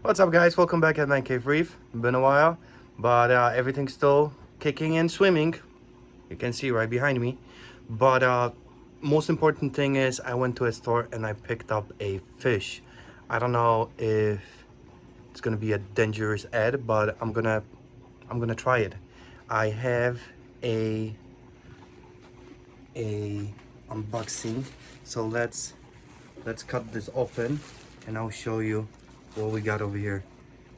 What's up, guys? Welcome back at Man Cave Reef. Been a while, but everything's still kicking and swimming. You can see right behind me. But most important thing is I went to a store and I picked up a fish. I don't know if it's gonna be a dangerous ad, but I'm gonna try it. I have a unboxing, so let's cut this open and I'll show you what we got over here.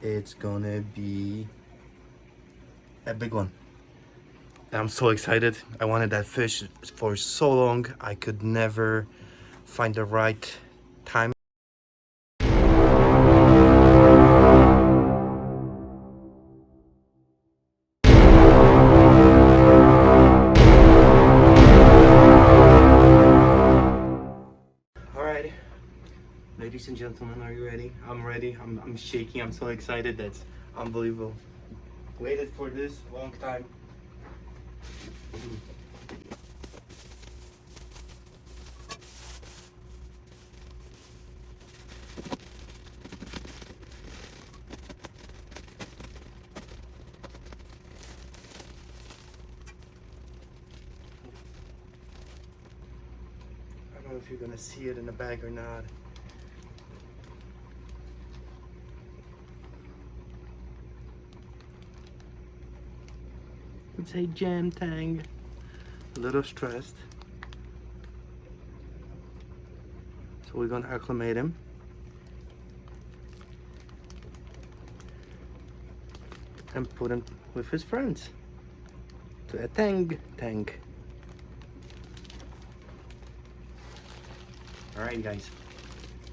It's gonna be a big one. I'm so excited. I wanted that fish for so long. I could never find the right time. All right, ladies and gentlemen, are you ready? I'm ready. I'm shaking. I'm so excited. That's unbelievable. Waited for this long time. I don't know if you're gonna see it in the bag or not. It's a jam tang. A little stressed. So we're gonna acclimate him. And put him with his friends to a Tang Tank. Alright, guys.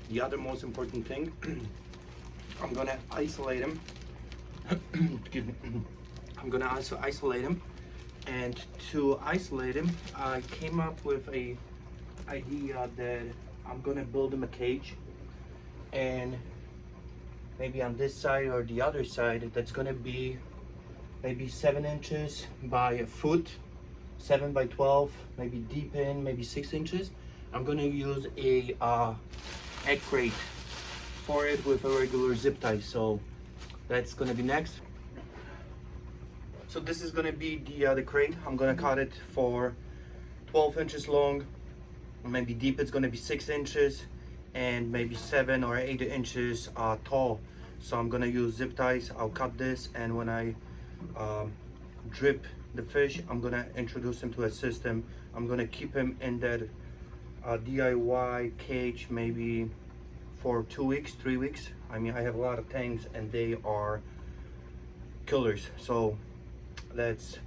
The other most important thing, I'm gonna isolate him. Excuse me. I'm gonna also isolate him. And to isolate him, I came up with a idea that I'm gonna build him a cage, and maybe on this side or the other side, that's gonna be maybe 7 inches by a foot, 7 by 12, maybe deep in, maybe 6 inches. I'm gonna use a egg crate for it with a regular zip tie. So that's gonna be next. So this is gonna be the crate. I'm gonna cut it for 12 inches long, maybe deep it's gonna be 6 inches, and maybe 7 or 8 inches tall. So I'm gonna use zip ties. I'll cut this, and when I drip the fish, I'm gonna introduce him to a system. I'm gonna keep him in that DIY cage maybe for 2 weeks, 3 weeks. I mean, I have a lot of tanks and they are killers. So let's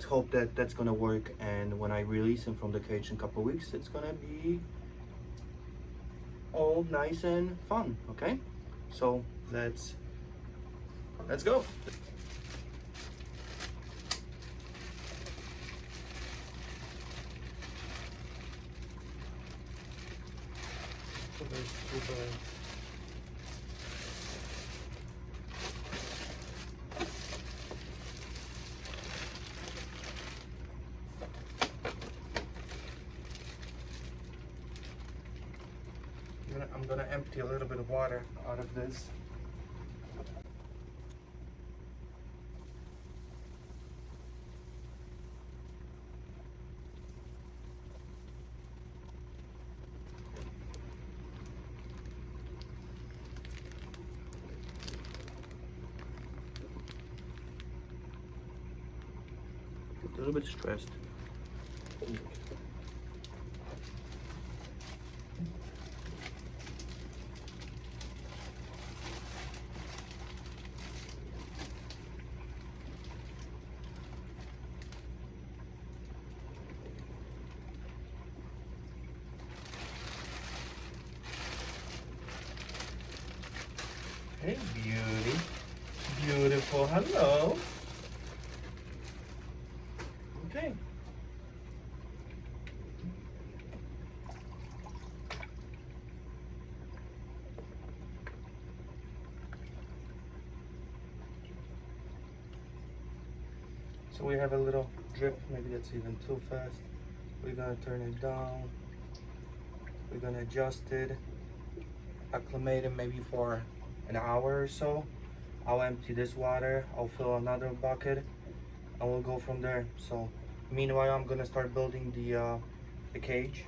hope that that's gonna work, and when I release him from the cage in a couple weeks, it's gonna be all nice and fun. Okay, so let's go. So there's 2 bags. I'm gonna empty a little bit of water out of this. A little bit stressed. Hey, beauty. Beautiful. Hello. Okay. So we have a little drip. Maybe that's even too fast. We're gonna turn it down. We're gonna adjust it. acclimate him maybe for an hour or so. I'll empty this water, I'll fill another bucket, and we'll go from there. So meanwhile, I'm gonna start building the cage.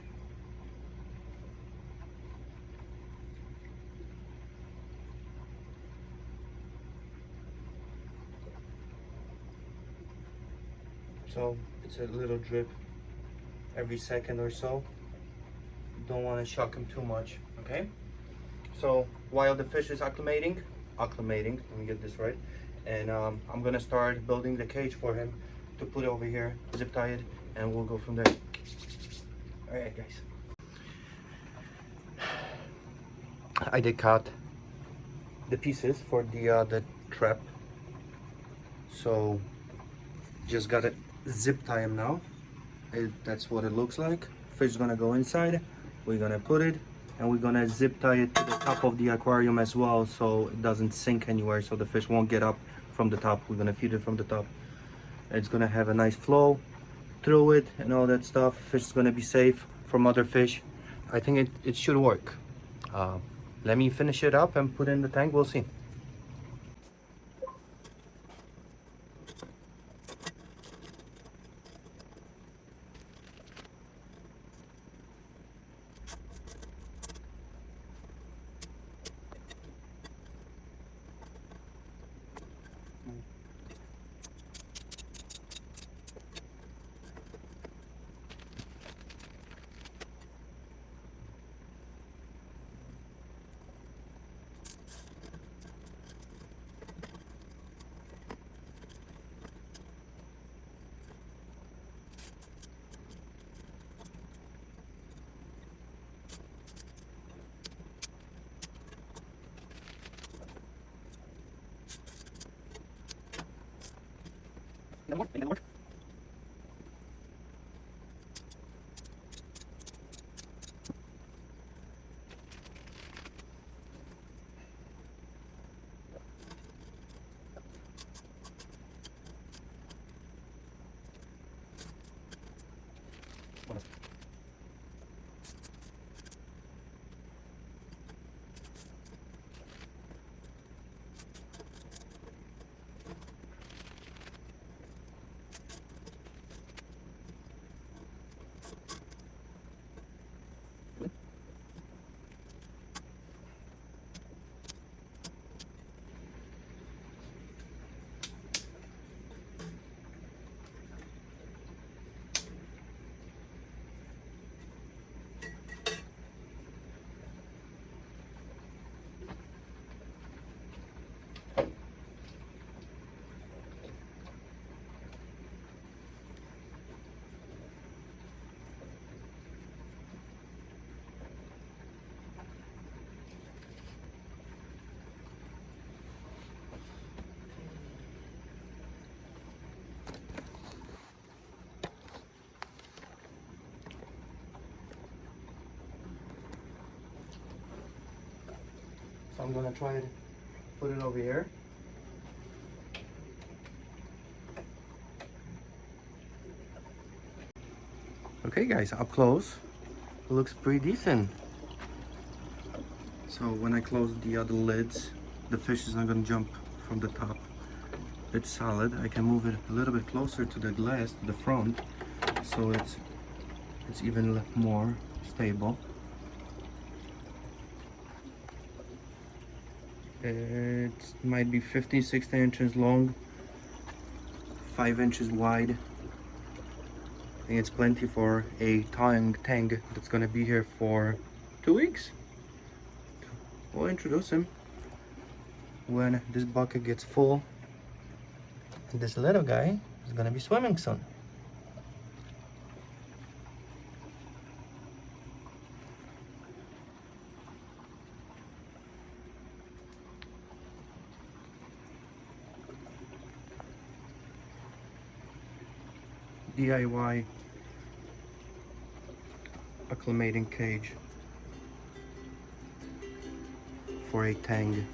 So it's a little drip every second or so. Don't want to shock him too much, okay? So while the fish is acclimating, let me get this right, and I'm gonna start building the cage for him to put over here, zip tie it, and we'll go from there. All right, guys. I did cut the pieces for the trap, so just gotta zip tie him now. That's what it looks like. Fish is gonna go inside, we're gonna put it, and we're gonna zip tie it to the top of the aquarium as well, so it doesn't sink anywhere, so the fish won't get up from the top. We're gonna feed it from the top. It's gonna have a nice flow through it and all that stuff. Fish is gonna be safe from other fish. I think it should work. Let me finish it up and put it in the tank, we'll see. So I'm gonna try to put it over here. Okay guys, up close, it looks pretty decent. So when I close the other lids, the fish is not gonna jump from the top. It's solid. I can move it a little bit closer to the glass, to the front, so it's even more stable. It might be 15-16 inches long, 5 inches wide. I think it's plenty for a Tang Tank that's gonna be here for 2 weeks. We'll introduce him when this bucket gets full. And this little guy is gonna be swimming soon. DIY acclimating cage for a Tang.